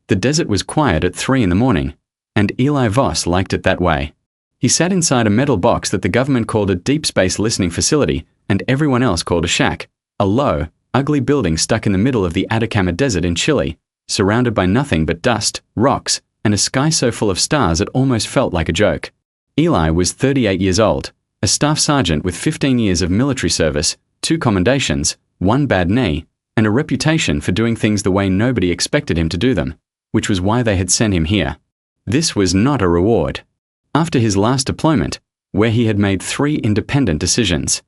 The desert was quiet at 3 in the morning, and Eli Voss liked it that way. He sat inside a metal box that the government called a deep space listening facility and everyone else called a shack, a low, ugly building stuck in the middle of the Atacama Desert in Chile, surrounded by nothing but dust, rocks, and a sky so full of stars it almost felt like a joke. Eli was 38 years old, a staff sergeant with 15 years of military service, 2 commendations, 1 bad knee, and a reputation for doing things the way nobody expected him to do them, which was why they had sent him here. This was not a reward. After his last deployment, where he had made 3 independent decisions,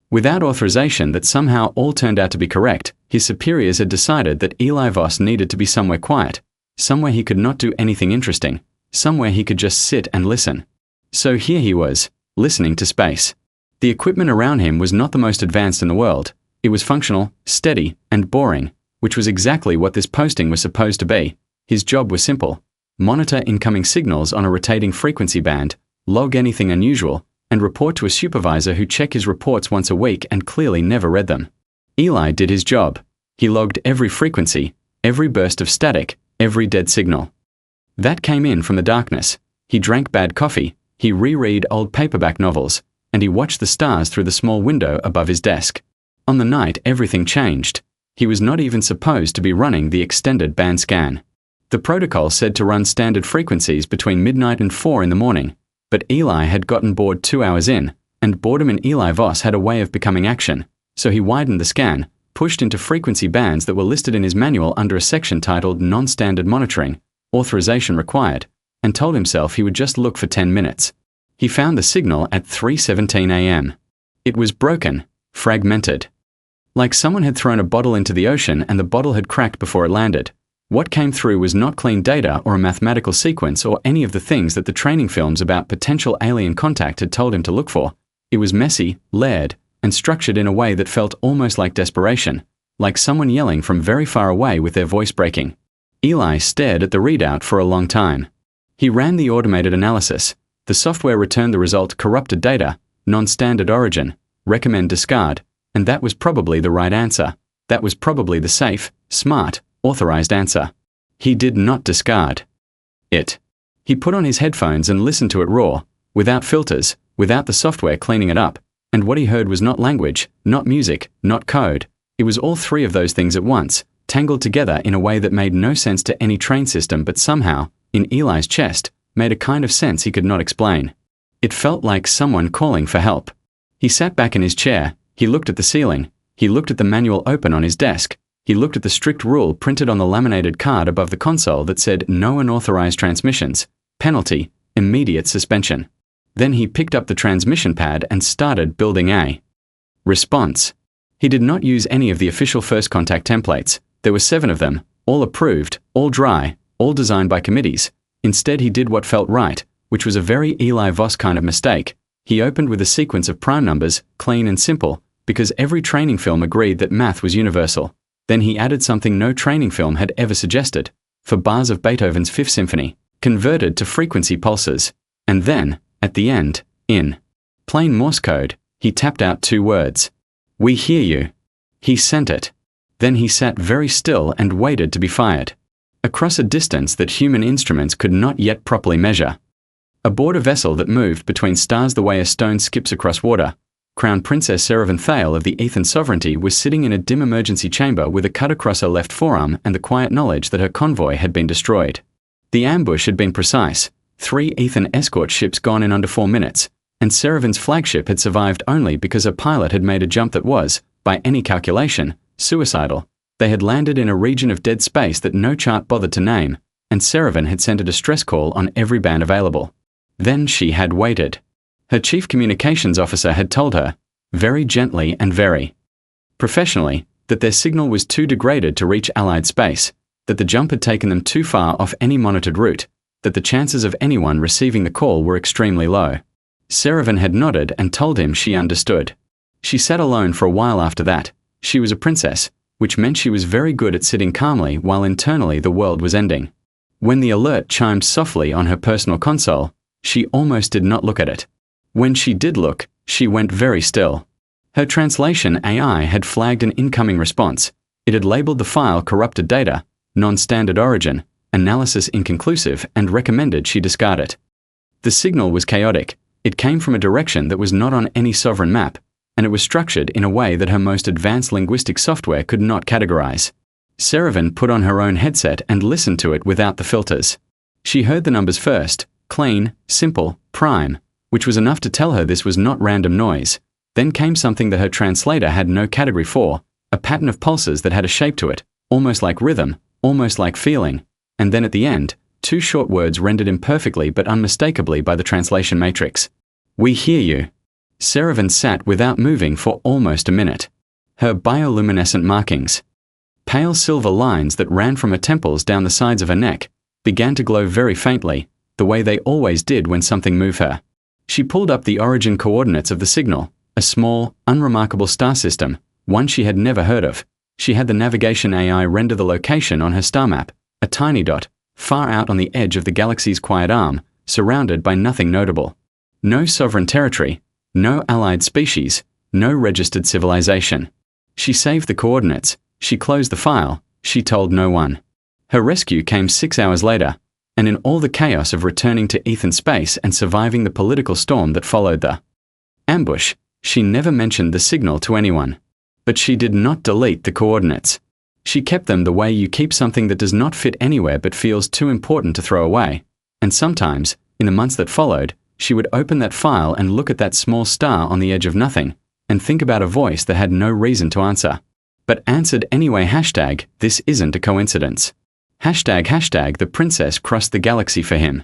without authorization that somehow all turned out to be correct, his superiors had decided that Eli Voss needed to be somewhere quiet, somewhere he could not do anything interesting, somewhere he could just sit and listen. So here he was, listening to space. The equipment around him was not the most advanced in the world. It was functional, steady, and boring, which was exactly what this posting was supposed to be. His job was simple: monitor incoming signals on a rotating frequency band, log anything unusual, and report to a supervisor who checked his reports once a week and clearly never read them. Eli did his job. He logged every frequency, every burst of static, every dead signal that came in from the darkness. He drank bad coffee, he reread old paperback novels, and he watched the stars through the small window above his desk. On the night everything changed. He was not even supposed to be running the extended band scan. The protocol said to run standard frequencies between midnight and 4 in the morning, but Eli had gotten bored 2 hours in, and boredom in Eli Voss had a way of becoming action, so he widened the scan, pushed into frequency bands that were listed in his manual under a section titled Non-Standard Monitoring, Authorization Required, and told himself he would just look for 10 minutes. He found the signal at 3:17 a.m. It was broken, fragmented. Like someone had thrown a bottle into the ocean and the bottle had cracked before it landed. What came through was not clean data or a mathematical sequence or any of the things that the training films about potential alien contact had told him to look for. It was messy, layered, and structured in a way that felt almost like desperation, like someone yelling from very far away with their voice breaking. Eli stared at the readout for a long time. He ran the automated analysis. The software returned the result corrupted data, non-standard origin, recommend discard, and that was probably the right answer. That was probably the safe, smart, authorized answer. He did not discard it. He put on his headphones and listened to it raw, without filters, without the software cleaning it up, and what he heard was not language, not music, not code. It was all 3 of those things at once, tangled together in a way that made no sense to any train system but somehow, in Eli's chest, made a kind of sense he could not explain. It felt like someone calling for help. He sat back in his chair, he looked at the ceiling, he looked at the manual open on his desk, he looked at the strict rule printed on the laminated card above the console that said no unauthorized transmissions, penalty, immediate suspension. Then he picked up the transmission pad and started building a response. He did not use any of the official first contact templates. There were 7 of them, all approved, all dry, all designed by committees. Instead he did what felt right, which was a very Eli Voss kind of mistake. He opened with a sequence of prime numbers, clean and simple, because every training film agreed that math was universal. Then he added something no training film had ever suggested, for bars of Beethoven's Fifth Symphony, converted to frequency pulses. And then, at the end, in plain Morse code, he tapped out 2 words. We hear you. He sent it. Then he sat very still and waited to be fired. Across a distance that human instruments could not yet properly measure. Aboard a vessel that moved between stars the way a stone skips across water, Crown Princess Seravan Thale of the Ethan Sovereignty was sitting in a dim emergency chamber with a cut across her left forearm and the quiet knowledge that her convoy had been destroyed. The ambush had been precise, 3 Ethan escort ships gone in under 4 minutes, and Seravan's flagship had survived only because a pilot had made a jump that was, by any calculation, suicidal. They had landed in a region of dead space that no chart bothered to name, and Seravan had sent a distress call on every band available. Then she had waited. Her chief communications officer had told her, very gently and very professionally, that their signal was too degraded to reach Allied space, that the jump had taken them too far off any monitored route, that the chances of anyone receiving the call were extremely low. Seravan had nodded and told him she understood. She sat alone for a while after that. She was a princess, which meant she was very good at sitting calmly while internally the world was ending. When the alert chimed softly on her personal console, she almost did not look at it. When she did look, she went very still. Her translation AI had flagged an incoming response. It had labeled the file corrupted data, non-standard origin, analysis inconclusive, and recommended she discard it. The signal was chaotic. It came from a direction that was not on any sovereign map, and it was structured in a way that her most advanced linguistic software could not categorize. Seravin put on her own headset and listened to it without the filters. She heard the numbers first, clean, simple, prime, which was enough to tell her this was not random noise. Then came something that her translator had no category for, a pattern of pulses that had a shape to it, almost like rhythm, almost like feeling, and then at the end, two short words rendered imperfectly but unmistakably by the translation matrix. "We hear you." Seravin sat without moving for almost a minute. Her bioluminescent markings, pale silver lines that ran from her temples down the sides of her neck, began to glow very faintly, the way they always did when something moved her. She pulled up the origin coordinates of the signal, a small, unremarkable star system, one she had never heard of. She had the navigation AI render the location on her star map, a tiny dot, far out on the edge of the galaxy's quiet arm, surrounded by nothing notable. No sovereign territory, no allied species, no registered civilization. She saved the coordinates, she closed the file, she told no one. Her rescue came 6 hours later, and in all the chaos of returning to Ethan space and surviving the political storm that followed the ambush, she never mentioned the signal to anyone. But she did not delete the coordinates. She kept them the way you keep something that does not fit anywhere but feels too important to throw away. And sometimes, in the months that followed, she would open that file and look at that small star on the edge of nothing, and think about a voice that had no reason to answer. But answered anyway. Hashtag, this isn't a coincidence. Hashtag, the princess crossed the galaxy for him.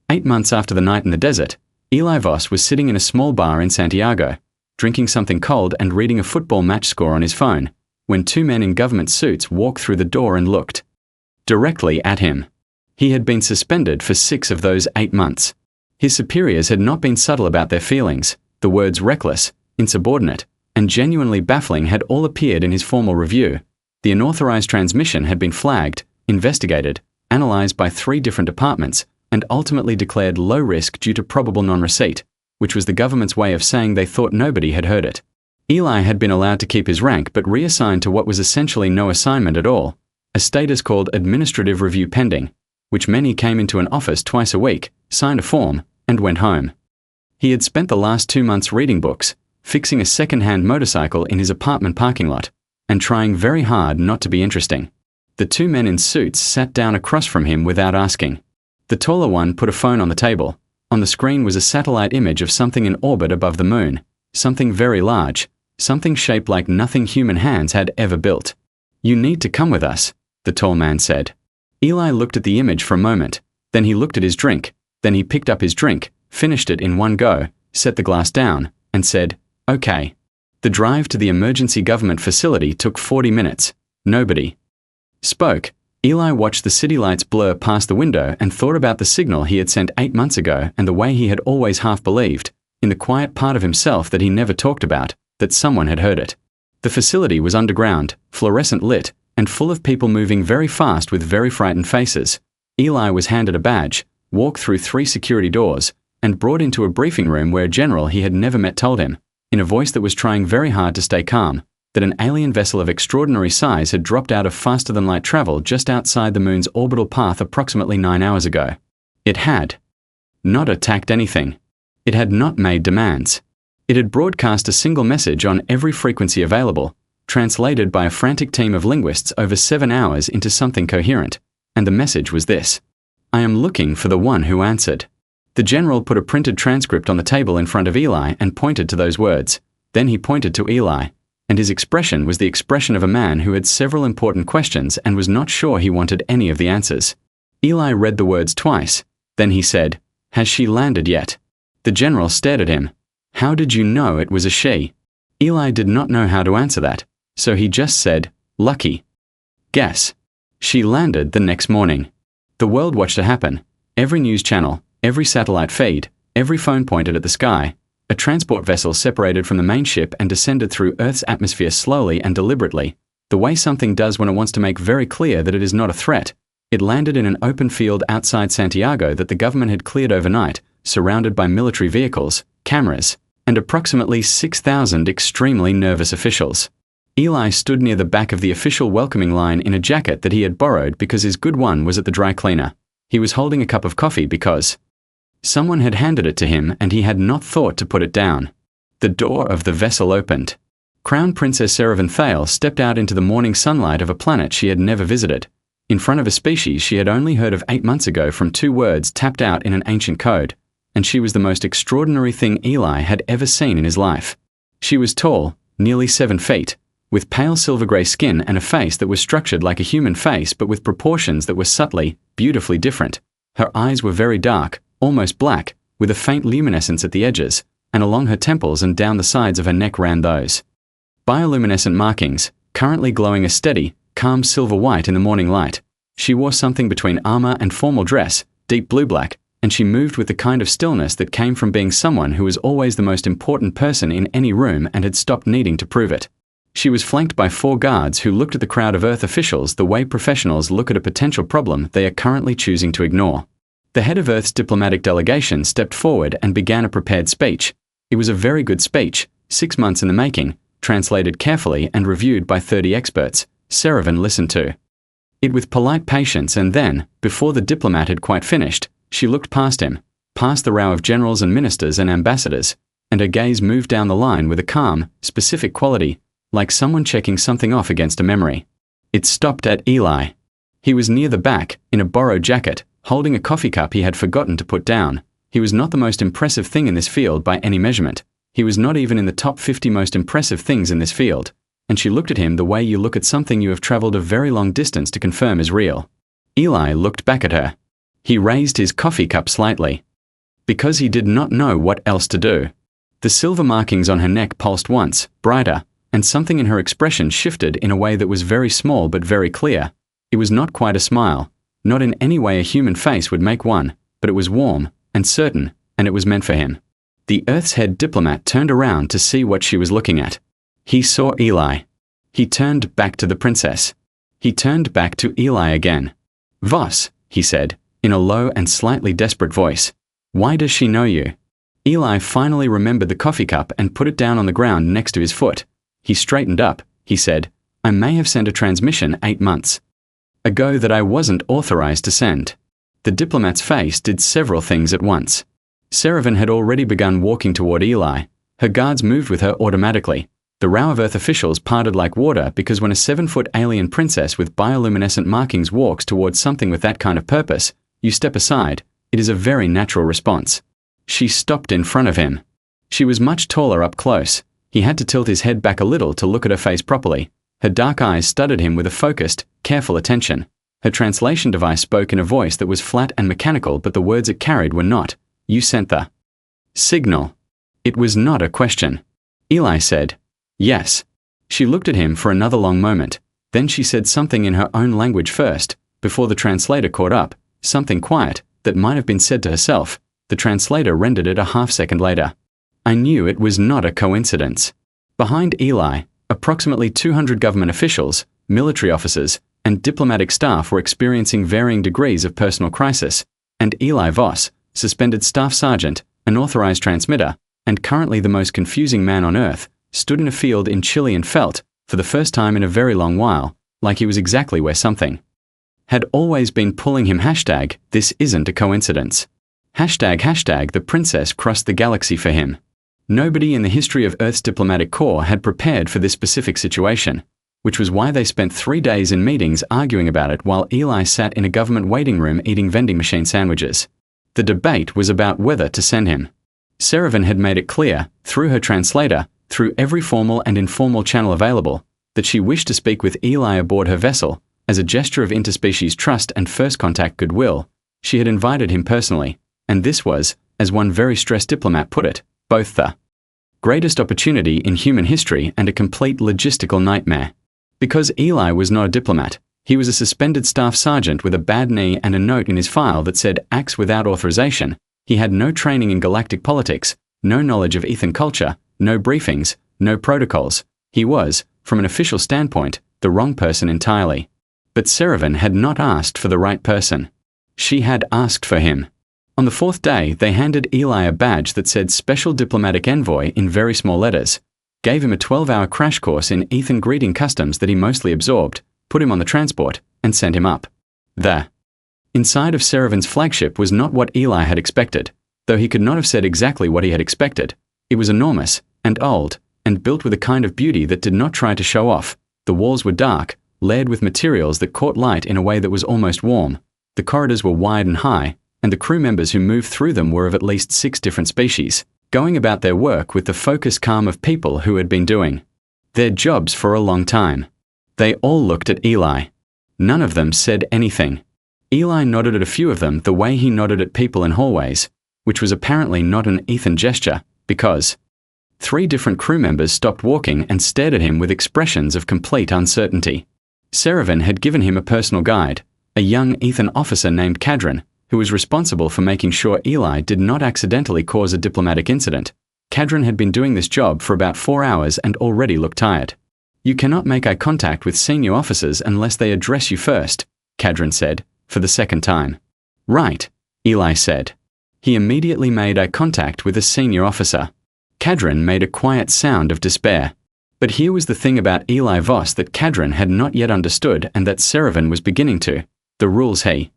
8 months after the night in the desert, Eli Voss was sitting in a small bar in Santiago, drinking something cold and reading a football match score on his phone, when two men in government suits walked through the door and looked directly at him. He had been suspended for 6 of those 8 months. His superiors had not been subtle about their feelings. The words reckless, insubordinate, and genuinely baffling had all appeared in his formal review. The unauthorized transmission had been flagged, investigated, analyzed by 3 different departments, and ultimately declared low risk due to probable non-receipt, which was the government's way of saying they thought nobody had heard it. Eli had been allowed to keep his rank but reassigned to what was essentially no assignment at all, a status called Administrative Review Pending, which meant he came into an office twice a week, signed a form, and went home. He had spent the last 2 months reading books, fixing a second-hand motorcycle in his apartment parking lot, and trying very hard not to be interesting. The 2 men in suits sat down across from him without asking. The taller one put a phone on the table. On the screen was a satellite image of something in orbit above the moon, something very large, something shaped like nothing human hands had ever built. "You need to come with us," the tall man said. Eli looked at the image for a moment, then he looked at his drink, then he picked up his drink, finished it in one go, set the glass down, and said, "Okay." The drive to the emergency government facility took 40 minutes. Nobody spoke. Eli watched the city lights blur past the window and thought about the signal he had sent 8 months ago and the way he had always half believed, in the quiet part of himself that he never talked about, that someone had heard it. The facility was underground, fluorescent lit, and full of people moving very fast with very frightened faces. Eli was handed a badge, walked through 3 security doors, and brought into a briefing room where a general he had never met told him, in a voice that was trying very hard to stay calm, that an alien vessel of extraordinary size had dropped out of faster-than-light travel just outside the moon's orbital path approximately 9 hours ago. It had not attacked anything. It had not made demands. It had broadcast a single message on every frequency available, translated by a frantic team of linguists over 7 hours into something coherent, and the message was this: "I am looking for the one who answered." The general put a printed transcript on the table in front of Eli and pointed to those words. Then he pointed to Eli, and his expression was the expression of a man who had several important questions and was not sure he wanted any of the answers. Eli read the words twice. Then he said, "Has she landed yet?" The general stared at him. "How did you know it was a she?" Eli did not know how to answer that, so he just said, "Lucky guess." She landed the next morning. The world watched it happen. Every news channel, every satellite feed, every phone pointed at the sky. A transport vessel separated from the main ship and descended through Earth's atmosphere slowly and deliberately, the way something does when it wants to make very clear that it is not a threat. It landed in an open field outside Santiago that the government had cleared overnight, surrounded by military vehicles, cameras, and approximately 6,000 extremely nervous officials. Eli stood near the back of the official welcoming line in a jacket that he had borrowed because his good one was at the dry cleaner. He was holding a cup of coffee because someone had handed it to him and he had not thought to put it down. The door of the vessel opened. Crown Princess Seravan Thale stepped out into the morning sunlight of a planet she had never visited, in front of a species she had only heard of 8 months ago from 2 words tapped out in an ancient code, and she was the most extraordinary thing Eli had ever seen in his life. She was tall, nearly 7 feet, with pale silver-grey skin and a face that was structured like a human face but with proportions that were subtly, beautifully different. Her eyes were very dark, almost black, with a faint luminescence at the edges, and along her temples and down the sides of her neck ran those bioluminescent markings, currently glowing a steady, calm silver white in the morning light. She wore something between armor and formal dress, deep blue-black, and she moved with the kind of stillness that came from being someone who was always the most important person in any room and had stopped needing to prove it. She was flanked by 4 guards who looked at the crowd of Earth officials the way professionals look at a potential problem they are currently choosing to ignore. The head of Earth's diplomatic delegation stepped forward and began a prepared speech. It was a very good speech, 6 months in the making, translated carefully and reviewed by 30 experts. Seravan listened to it with polite patience, and then, before the diplomat had quite finished, she looked past him, past the row of generals and ministers and ambassadors, and her gaze moved down the line with a calm, specific quality, like someone checking something off against a memory. It stopped at Eli. He was near the back, in a borrowed jacket, holding a coffee cup he had forgotten to put down. He was not the most impressive thing in this field by any measurement. He was not even in the top 50 most impressive things in this field. And she looked at him the way you look at something you have traveled a very long distance to confirm is real. Eli looked back at her. He raised his coffee cup slightly, because he did not know what else to do. The silver markings on her neck pulsed once, brighter, and something in her expression shifted in a way that was very small but very clear. It was not quite a smile, not in any way a human face would make one, but it was warm and certain, and it was meant for him. The Earth's head diplomat turned around to see what she was looking at. He saw Eli. He turned back to the princess. He turned back to Eli again. "Voss," he said, in a low and slightly desperate voice. "Why does she know you?" Eli finally remembered the coffee cup and put it down on the ground next to his foot. He straightened up. He said, "I may have sent a transmission 8 months ago that I wasn't authorized to send." The diplomat's face did several things at once. Seravan had already begun walking toward Eli. Her guards moved with her automatically. The row of Earth officials parted like water because when a 7-foot alien princess with bioluminescent markings walks towards something with that kind of purpose, you step aside. It is a very natural response. She stopped in front of him. She was much taller up close. He had to tilt his head back a little to look at her face properly. Her dark eyes studied him with a focused, careful attention. Her translation device spoke in a voice that was flat and mechanical, but the words it carried were not. "You sent the signal." It was not a question. Eli said, "Yes." She looked at him for another long moment. Then she said something in her own language first, before the translator caught up, something quiet, that might have been said to herself. The translator rendered it a half-second later. "I knew it was not a coincidence." Behind Eli, approximately 200 government officials, military officers, and diplomatic staff were experiencing varying degrees of personal crisis, and Eli Voss, suspended staff sergeant, an authorized transmitter, and currently the most confusing man on Earth, stood in a field in Chile and felt, for the first time in a very long while, like he was exactly where something had always been pulling him. This isn't a coincidence. The princess crossed the galaxy for him. Nobody in the history of Earth's diplomatic corps had prepared for this specific situation, which was why they spent 3 days in meetings arguing about it while Eli sat in a government waiting room eating vending machine sandwiches. The debate was about whether to send him. Seravan had made it clear, through her translator, through every formal and informal channel available, that she wished to speak with Eli aboard her vessel. As a gesture of interspecies trust and first contact goodwill, she had invited him personally, and this was, as one very stressed diplomat put it, both the greatest opportunity in human history and a complete logistical nightmare. Because Eli was not a diplomat, he was a suspended staff sergeant with a bad knee and a note in his file that said acts without authorization. He had no training in galactic politics, no knowledge of Ethan culture, no briefings, no protocols. He was, from an official standpoint, the wrong person entirely. But Seravan had not asked for the right person. She had asked for him. On the 4th day, they handed Eli a badge that said Special Diplomatic Envoy in very small letters. gave him a 12-hour crash course in Ethan greeting customs that he mostly absorbed, put him on the transport, and sent him up. The inside of Serevin's flagship was not what Eli had expected, though he could not have said exactly what he had expected. It was enormous, and old, and built with a kind of beauty that did not try to show off. The walls were dark, layered with materials that caught light in a way that was almost warm. The corridors were wide and high, and the crew members who moved through them were of at least 6 different species, going about their work with the focused calm of people who had been doing their jobs for a long time. They all looked at Eli. None of them said anything. Eli nodded at a few of them the way he nodded at people in hallways, which was apparently not an Ethan gesture, because 3 different crew members stopped walking and stared at him with expressions of complete uncertainty. Serevin had given him a personal guide, a young Ethan officer named Kadrin, who was responsible for making sure Eli did not accidentally cause a diplomatic incident. Kadrin had been doing this job for about 4 hours and already looked tired. "You cannot make eye contact with senior officers unless they address you first," Kadrin said, for the second time. "Right," Eli said. He immediately made eye contact with a senior officer. Kadrin made a quiet sound of despair. But here was the thing about Eli Voss that Kadrin had not yet understood and that Serevin was beginning to. The rules he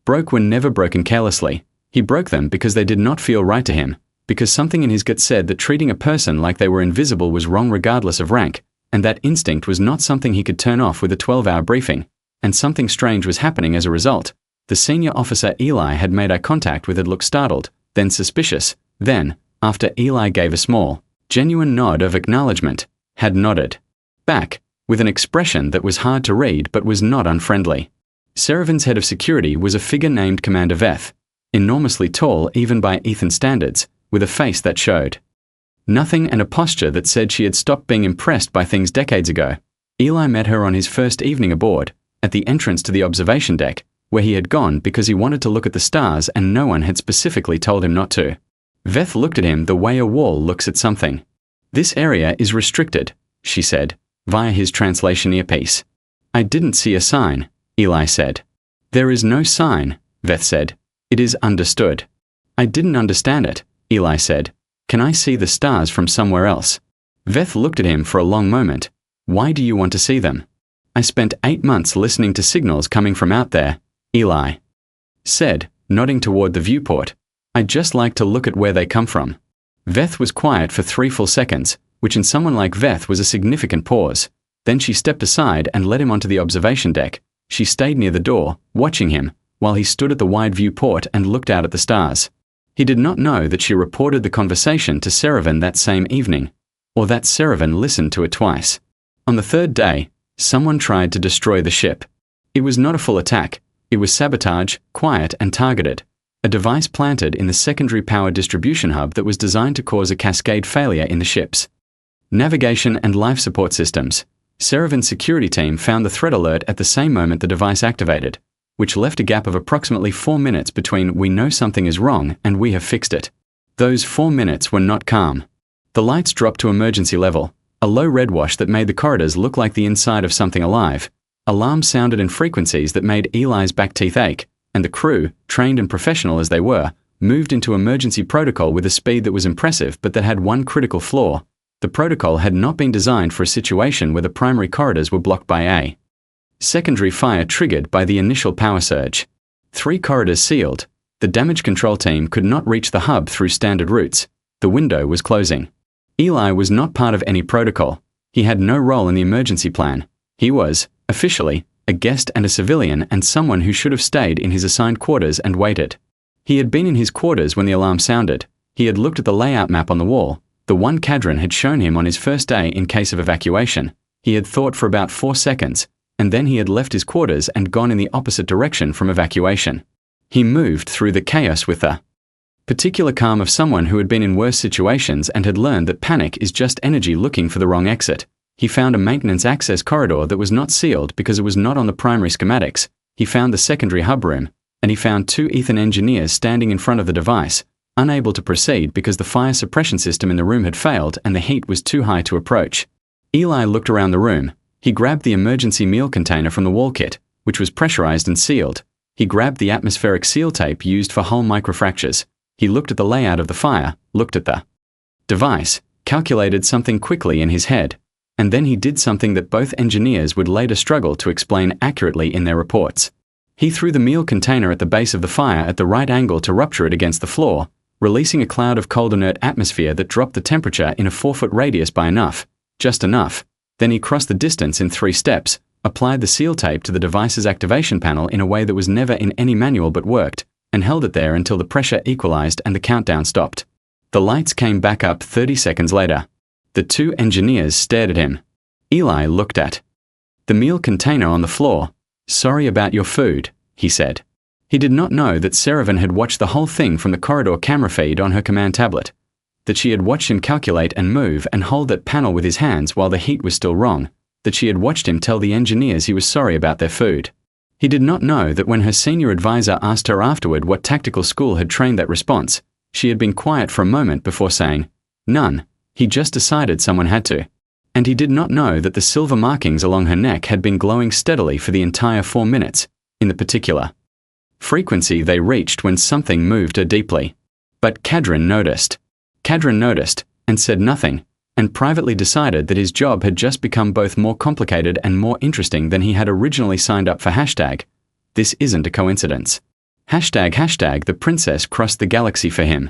broke were never broken carelessly. He broke them because they did not feel right to him, because something in his gut said that treating a person like they were invisible was wrong regardless of rank, and that instinct was not something he could turn off with a 12-hour briefing, and something strange was happening as a result. The senior officer Eli had made eye contact with had looked startled, then suspicious, then, after Eli gave a small, genuine nod of acknowledgement, had nodded back, with an expression that was hard to read but was not unfriendly. Serevin's head of security was a figure named Commander Veth, enormously tall even by Ethan standards, with a face that showed nothing and a posture that said she had stopped being impressed by things decades ago. Eli met her on his first evening aboard, at the entrance to the observation deck, where he had gone because he wanted to look at the stars and no one had specifically told him not to. Veth looked at him the way a wall looks at something. "This area is restricted," she said, via his translation earpiece. "I didn't see a sign," Eli said. "There is no sign," Veth said. "It is understood." "I didn't understand it," Eli said. "Can I see the stars from somewhere else?" Veth looked at him for a long moment. "Why do you want to see them?" "I spent 8 months listening to signals coming from out there," Eli said, nodding toward the viewport. "I'd just like to look at where they come from." Veth was quiet for 3 full seconds, which in someone like Veth was a significant pause. Then she stepped aside and led him onto the observation deck. She stayed near the door, watching him, while he stood at the wide viewport and looked out at the stars. He did not know that she reported the conversation to Serevin that same evening, or that Serevin listened to it twice. On the 3rd day, someone tried to destroy the ship. It was not a full attack. It was sabotage, quiet and targeted. A device planted in the secondary power distribution hub that was designed to cause a cascade failure in the ship's navigation and life support systems. Serevin's security team found the threat alert at the same moment the device activated, which left a gap of approximately 4 minutes between "we know something is wrong" and "we have fixed it." Those 4 minutes were not calm. The lights dropped to emergency level, a low red wash that made the corridors look like the inside of something alive. Alarms sounded in frequencies that made Eli's back teeth ache, and the crew, trained and professional as they were, moved into emergency protocol with a speed that was impressive but that had one critical flaw. The protocol had not been designed for a situation where the primary corridors were blocked by a secondary fire triggered by the initial power surge. 3 corridors sealed. The damage control team could not reach the hub through standard routes. The window was closing. Eli was not part of any protocol. He had no role in the emergency plan. He was, officially, a guest and a civilian and someone who should have stayed in his assigned quarters and waited. He had been in his quarters when the alarm sounded. He had looked at the layout map on the wall, the one Kadrin had shown him on his first day in case of evacuation. He had thought for about 4 seconds, and then he had left his quarters and gone in the opposite direction from evacuation. He moved through the chaos with the particular calm of someone who had been in worse situations and had learned that panic is just energy looking for the wrong exit. He found a maintenance access corridor that was not sealed because it was not on the primary schematics. He found the secondary hub room, and he found 2 Ethan engineers standing in front of the device, unable to proceed because the fire suppression system in the room had failed and the heat was too high to approach. Eli looked around the room. He grabbed the emergency meal container from the wall kit, which was pressurized and sealed. He grabbed the atmospheric seal tape used for hull microfractures. He looked at the layout of the fire, looked at the device, calculated something quickly in his head, and then he did something that both engineers would later struggle to explain accurately in their reports. He threw the meal container at the base of the fire at the right angle to rupture it against the floor, releasing a cloud of cold inert atmosphere that dropped the temperature in a 4-foot radius by enough, just enough. Then he crossed the distance in 3 steps, applied the seal tape to the device's activation panel in a way that was never in any manual but worked, and held it there until the pressure equalized and the countdown stopped. The lights came back up 30 seconds later. The 2 engineers stared at him. Eli looked at the meal container on the floor. "Sorry about your food," he said. He did not know that Serevan had watched the whole thing from the corridor camera feed on her command tablet, that she had watched him calculate and move and hold that panel with his hands while the heat was still wrong, that she had watched him tell the engineers he was sorry about their food. He did not know that when her senior advisor asked her afterward what tactical school had trained that response, she had been quiet for a moment before saying, "None. He just decided someone had to." And he did not know that the silver markings along her neck had been glowing steadily for the entire 4 minutes, in the particular frequency they reached when something moved her deeply. But Cadron noticed. Cadron noticed, and said nothing, and privately decided that his job had just become both more complicated and more interesting than he had originally signed up for. This isn't a coincidence. The princess crossed the galaxy for him.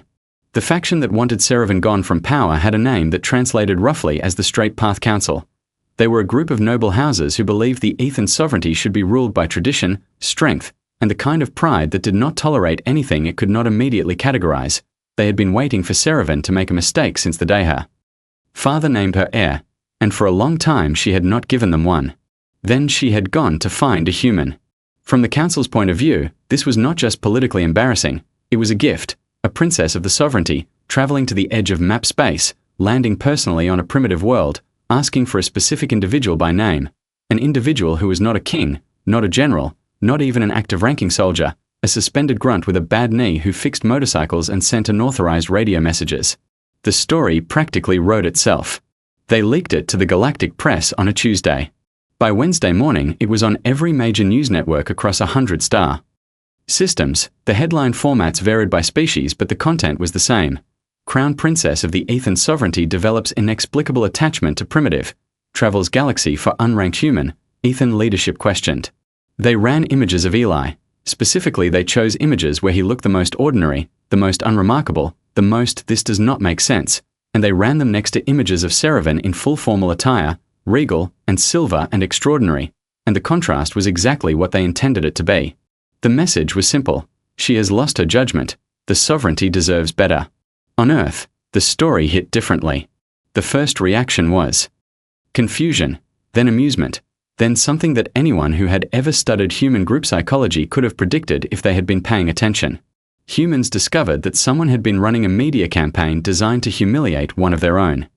The faction that wanted Serevan gone from power had a name that translated roughly as the Straight Path Council. They were a group of noble houses who believed the Ethan sovereignty should be ruled by tradition, strength, and the kind of pride that did not tolerate anything it could not immediately categorize. They had been waiting for Serevan to make a mistake since the day her father named her heir, and for a long time she had not given them one. Then she had gone to find a human. From the council's point of view, this was not just politically embarrassing, it was a gift. A princess of the sovereignty, traveling to the edge of map space, landing personally on a primitive world, asking for a specific individual by name. An individual who was not a king, not a general, not even an active ranking soldier, a suspended grunt with a bad knee who fixed motorcycles and sent unauthorized radio messages. The story practically wrote itself. They leaked it to the Galactic press on a Tuesday. By Wednesday morning, it was on every major news network across 100-star systems. The headline formats varied by species, but the content was the same. Crown Princess of the Ethan sovereignty develops inexplicable attachment to primitive, travels galaxy for unranked human, Ethan leadership questioned. They ran images of Eli. Specifically, they chose images where he looked the most ordinary, the most unremarkable, the most "this does not make sense," and they ran them next to images of Serevan in full formal attire, regal, and silver and extraordinary, and the contrast was exactly what they intended it to be. The message was simple. She has lost her judgment. The sovereignty deserves better. On Earth, the story hit differently. The first reaction was confusion, then amusement, then something that anyone who had ever studied human group psychology could have predicted if they had been paying attention. Humans discovered that someone had been running a media campaign designed to humiliate one of their own.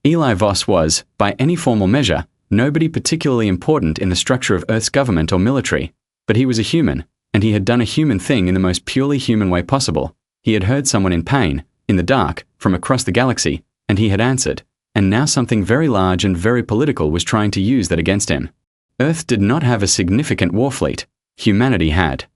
Eli Voss was, by any formal measure, nobody particularly important in the structure of Earth's government or military, but he was a human, and he had done a human thing in the most purely human way possible. He had heard someone in pain, in the dark, from across the galaxy, and he had answered, and now something very large and very political was trying to use that against him. Earth did not have a significant war fleet. Humanity had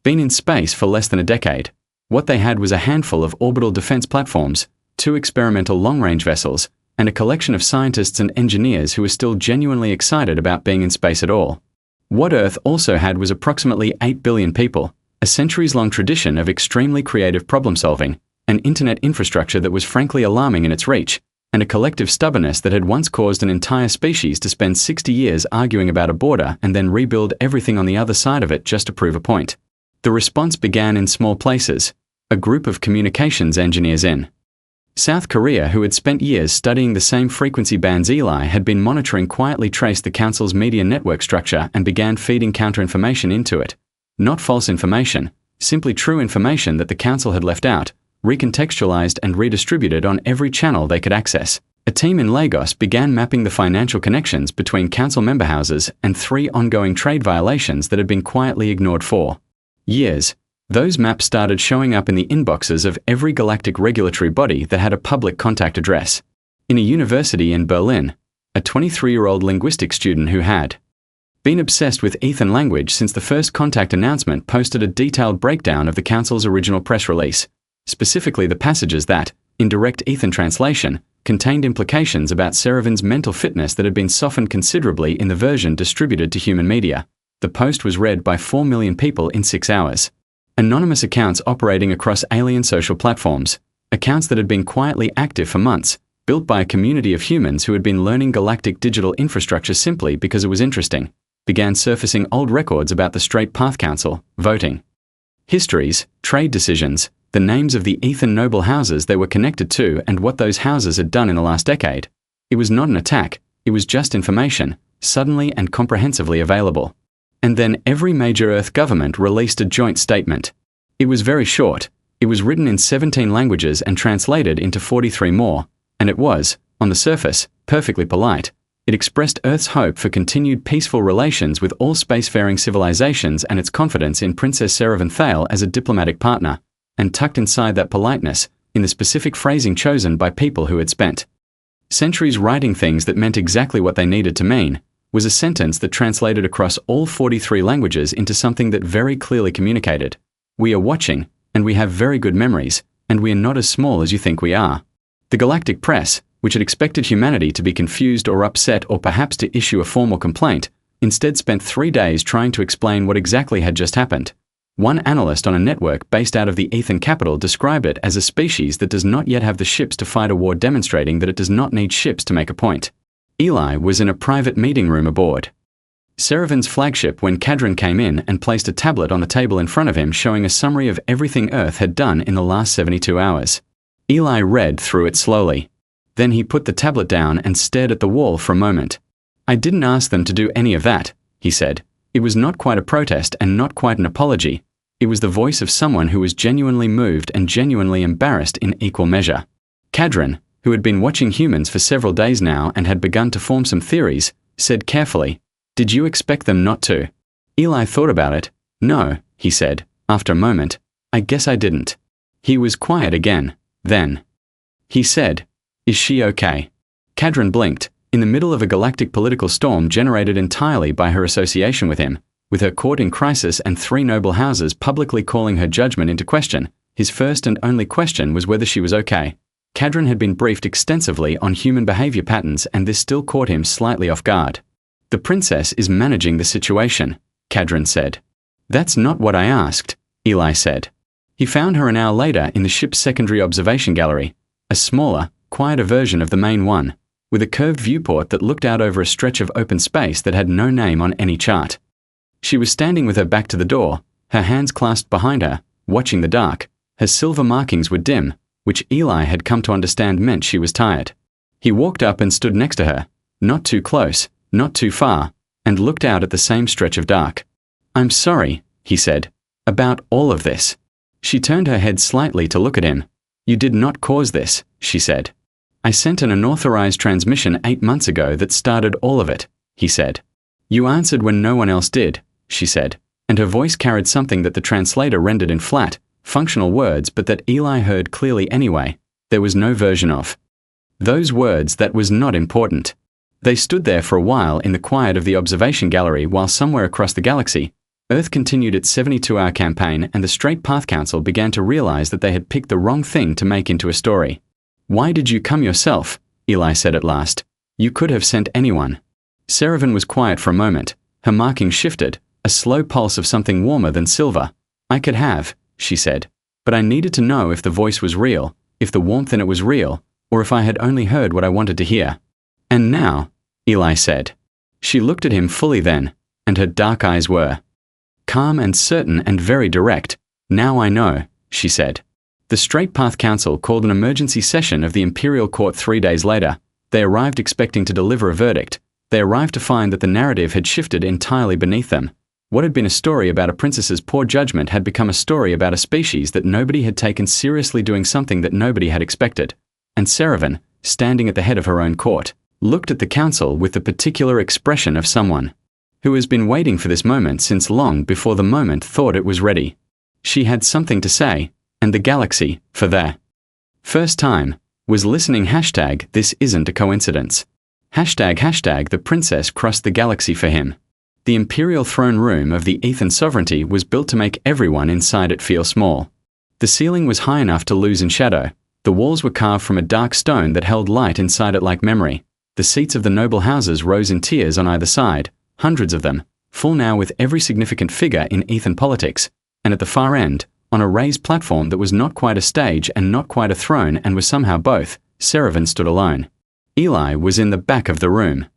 been in space for less than a decade. What they had was a handful of orbital defense platforms, 2 experimental long-range vessels, and a collection of scientists and engineers who were still genuinely excited about being in space at all. What Earth also had was approximately 8 billion people, a centuries-long tradition of extremely creative problem-solving, an internet infrastructure that was frankly alarming in its reach, and a collective stubbornness that had once caused an entire species to spend 60 years arguing about a border and then rebuild everything on the other side of it just to prove a point. The response began in small places. A group of communications engineers in South Korea who had spent years studying the same frequency bands Eli had been monitoring quietly traced the council's media network structure and began feeding counter-information into it. Not false information, simply true information that the council had left out, recontextualized and redistributed on every channel they could access. A team in Lagos began mapping the financial connections between council member houses and 3 ongoing trade violations that had been quietly ignored for years. Those maps started showing up in the inboxes of every galactic regulatory body that had a public contact address. In a university in Berlin, a 23-year-old linguistics student who had been obsessed with Ethan language since the first contact announcement posted a detailed breakdown of the council's original press release, specifically the passages that, in direct Ethan translation, contained implications about Serevin's mental fitness that had been softened considerably in the version distributed to human media. The post was read by 4 million people in 6 hours. Anonymous accounts operating across alien social platforms, accounts that had been quietly active for months, built by a community of humans who had been learning galactic digital infrastructure simply because it was interesting, began surfacing old records about the Straight Path Council, voting. Histories, trade decisions, the names of the Ethan noble houses they were connected to and what those houses had done in the last decade. It was not an attack, it was just information, suddenly and comprehensively available. And then every major Earth government released a joint statement. It was very short, it was written in 17 languages and translated into 43 more, and it was, on the surface, perfectly polite. It expressed Earth's hope for continued peaceful relations with all spacefaring civilizations and its confidence in Princess Serevin Thale as a diplomatic partner, and tucked inside that politeness, in the specific phrasing chosen by people who had spent centuries writing things that meant exactly what they needed to mean, was a sentence that translated across all 43 languages into something that very clearly communicated. We are watching, and we have very good memories, and we are not as small as you think we are. The galactic press, which had expected humanity to be confused or upset or perhaps to issue a formal complaint, instead spent 3 days trying to explain what exactly had just happened. One analyst on a network based out of the Ethan capital described it as a species that does not yet have the ships to fight a war, demonstrating that it does not need ships to make a point. Eli was in a private meeting room aboard Serevin's flagship when Kadran came in and placed a tablet on the table in front of him showing a summary of everything Earth had done in the last 72 hours. Eli read through it slowly. Then he put the tablet down and stared at the wall for a moment. I didn't ask them to do any of that, he said. It was not quite a protest and not quite an apology. It was the voice of someone who was genuinely moved and genuinely embarrassed in equal measure. Kadran, who had been watching humans for several days now and had begun to form some theories, said carefully, "Did you expect them not to?" Eli thought about it. "No," he said, after a moment. "I guess I didn't." He was quiet again. Then he said, "Is she okay?" Kadran blinked, in the middle of a galactic political storm generated entirely by her association with him, with her court in crisis and 3 noble houses publicly calling her judgment into question. His first and only question was whether she was okay. Kadran had been briefed extensively on human behavior patterns, and this still caught him slightly off guard. "The princess is managing the situation," Kadran said. "That's not what I asked," Eli said. He found her an hour later in the ship's secondary observation gallery, a smaller, quieter version of the main one, with a curved viewport that looked out over a stretch of open space that had no name on any chart. She was standing with her back to the door, her hands clasped behind her, watching the dark. Her silver markings were dim, which Eli had come to understand meant she was tired. He walked up and stood next to her, not too close, not too far, and looked out at the same stretch of dark. "I'm sorry," he said, "about all of this." She turned her head slightly to look at him. "You did not cause this," she said. "I sent an unauthorized transmission 8 months ago that started all of it," he said. "You answered when no one else did," she said, and her voice carried something that the translator rendered in flat, functional words but that Eli heard clearly anyway. There was no version of those words that was not important. They stood there for a while in the quiet of the observation gallery while somewhere across the galaxy, Earth continued its 72-hour campaign, and the Straight Path Council began to realize that they had picked the wrong thing to make into a story. "Why did you come yourself?" Eli said at last. "You could have sent anyone." Serevin was quiet for a moment. Her markings shifted, a slow pulse of something warmer than silver. "I could have," she said, "but I needed to know if the voice was real, if the warmth in it was real, or if I had only heard what I wanted to hear." "And now," Eli said. She looked at him fully then, and her dark eyes were calm and certain and very direct. "Now I know," she said. The Straight Path Council called an emergency session of the Imperial Court 3 days later. They arrived expecting to deliver a verdict. They arrived to find that the narrative had shifted entirely beneath them. What had been a story about a princess's poor judgment had become a story about a species that nobody had taken seriously doing something that nobody had expected. And Serevin, standing at the head of her own court, looked at the council with the particular expression of someone who has been waiting for this moment since long before the moment thought it was ready. She had something to say, and the galaxy, for the first time, was listening. #This isn't a coincidence. #The princess crossed the galaxy for him. The imperial throne room of the Ethan sovereignty was built to make everyone inside it feel small. The ceiling was high enough to lose in shadow. The walls were carved from a dark stone that held light inside it like memory. The seats of the noble houses rose in tiers on either side, hundreds of them, full now with every significant figure in Ethan politics, and at the far end, on a raised platform that was not quite a stage and not quite a throne and was somehow both, Seravan stood alone. Eli was in the back of the room.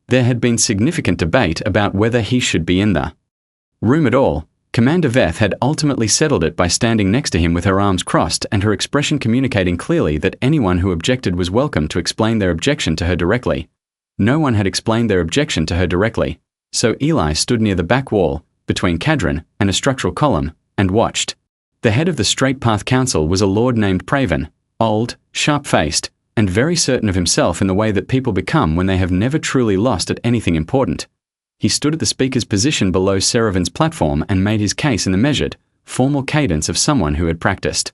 There had been significant debate about whether he should be in the room at all. Commander Veth had ultimately settled it by standing next to him with her arms crossed and her expression communicating clearly that anyone who objected was welcome to explain their objection to her directly. No one had explained their objection to her directly, so Eli stood near the back wall, between Cadron and a structural column, and watched. The head of the Straight Path Council was a lord named Praven, old, sharp-faced, and very certain of himself in the way that people become when they have never truly lost at anything important. He stood at the speaker's position below Seravan's platform and made his case in the measured, formal cadence of someone who had practiced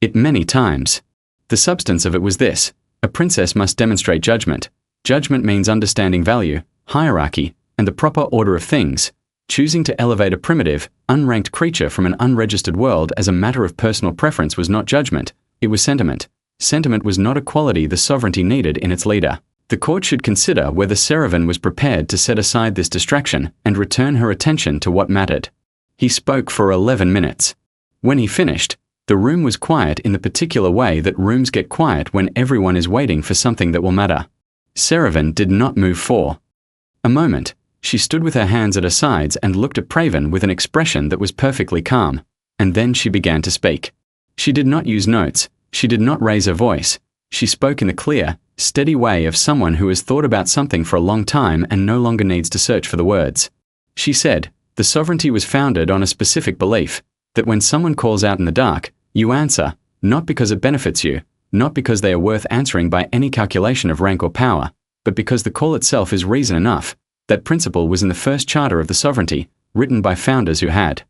it many times. The substance of it was this: a princess must demonstrate judgment. Judgment means understanding value, hierarchy, and the proper order of things. Choosing to elevate a primitive, unranked creature from an unregistered world as a matter of personal preference was not judgment, it was sentiment. Sentiment was not a quality the sovereignty needed in its leader. The court should consider whether Seravan was prepared to set aside this distraction and return her attention to what mattered. He spoke for 11 minutes. When he finished, the room was quiet in the particular way that rooms get quiet when everyone is waiting for something that will matter. Seravan did not move for a moment. She stood with her hands at her sides and looked at Praven with an expression that was perfectly calm, and then she began to speak. She did not use notes, she did not raise her voice. She spoke in the clear, steady way of someone who has thought about something for a long time and no longer needs to search for the words. She said, the sovereignty was founded on a specific belief, that when someone calls out in the dark, you answer, not because it benefits you, not because they are worth answering by any calculation of rank or power, but because the call itself is reason enough. That principle was in the first charter of the sovereignty, written by founders who had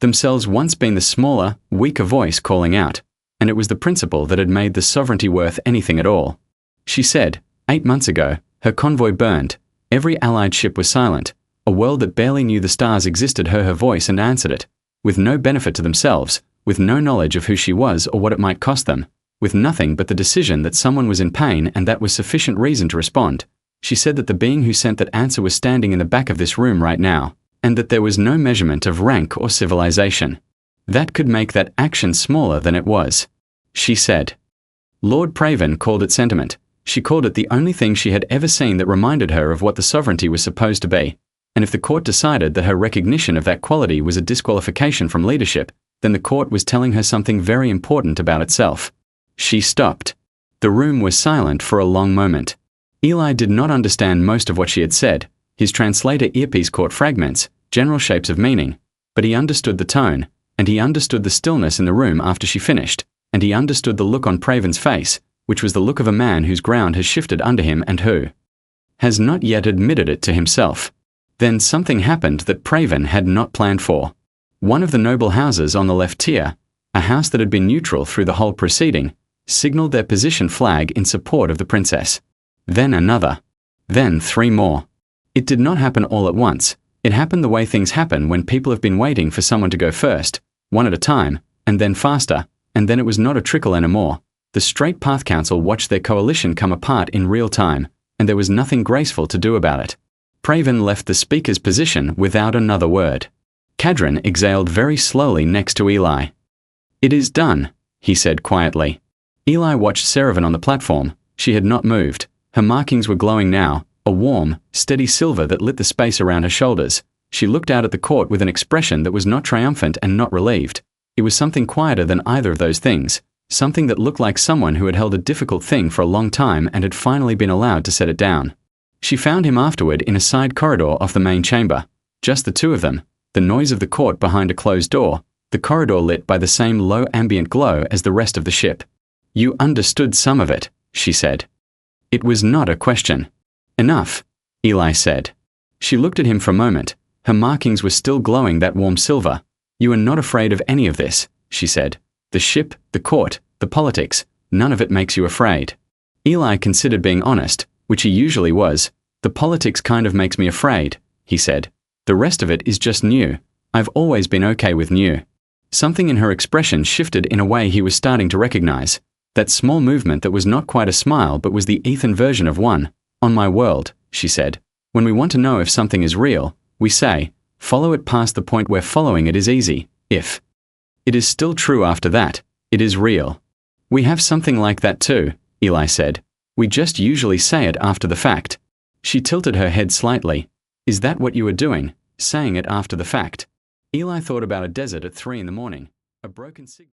themselves once been the smaller, weaker voice calling out, and it was the principle that had made the sovereignty worth anything at all. She said, 8 months ago, her convoy burned, every allied ship was silent, a world that barely knew the stars existed heard her voice and answered it, with no benefit to themselves, with no knowledge of who she was or what it might cost them, with nothing but the decision that someone was in pain and that was sufficient reason to respond. She said that the being who sent that answer was standing in the back of this room right now, and that there was no measurement of rank or civilization that could make that action smaller than it was. She said. Lord Praven called it sentiment. She called it the only thing she had ever seen that reminded her of what the sovereignty was supposed to be, and if the court decided that her recognition of that quality was a disqualification from leadership, then the court was telling her something very important about itself. She stopped. The room was silent for a long moment. Eli did not understand most of what she had said. His translator earpiece caught fragments, general shapes of meaning, but he understood the tone, and he understood the stillness in the room after she finished, and he understood the look on Praven's face, which was the look of a man whose ground has shifted under him and who has not yet admitted it to himself. Then something happened that Praven had not planned for. One of the noble houses on the left tier, a house that had been neutral through the whole proceeding, signaled their position flag in support of the princess. Then another. Then 3 more. It did not happen all at once. It happened the way things happen when people have been waiting for someone to go first, one at a time, and then faster, and then it was not a trickle anymore. The Straight Path Council watched their coalition come apart in real time, and there was nothing graceful to do about it. Praven left the speaker's position without another word. Cadron exhaled very slowly next to Eli. It is done, he said quietly. Eli watched Seravan on the platform. She had not moved. Her markings were glowing now, a warm, steady silver that lit the space around her shoulders. She looked out at the court with an expression that was not triumphant and not relieved. It was something quieter than either of those things, something that looked like someone who had held a difficult thing for a long time and had finally been allowed to set it down. She found him afterward in a side corridor off the main chamber. Just the two of them, the noise of the court behind a closed door, the corridor lit by the same low ambient glow as the rest of the ship. You understood some of it, she said. It was not a question. Enough, Eli said. She looked at him for a moment. Her markings were still glowing that warm silver. You are not afraid of any of this, she said. The ship, the court, the politics, none of it makes you afraid. Eli considered being honest, which he usually was. The politics kind of makes me afraid, he said. The rest of it is just new. I've always been okay with new. Something in her expression shifted in a way he was starting to recognize. That small movement that was not quite a smile but was the Ethan version of one. On my world, she said. When we want to know if something is real, we say, follow it past the point where following it is easy. If it is still true after that, it is real. We have something like that too, Eli said. We just usually say it after the fact. She tilted her head slightly. Is that what you are doing, saying it after the fact? Eli thought about a desert at 3 in the morning. A broken signal.